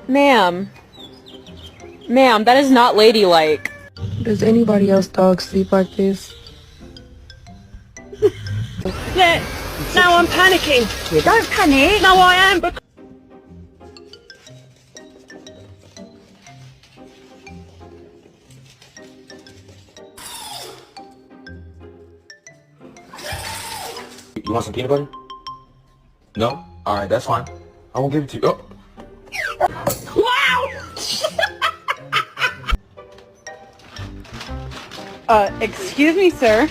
Ma'am. Ma'am, that is not ladylike. Does anybody else dog sleep like this? Yeah, now I'm panicking. Don't panic. No, I am, but... You want some peanut butter? No? Alright, that's fine. I won't give it to you. Oh. Excuse me, sir.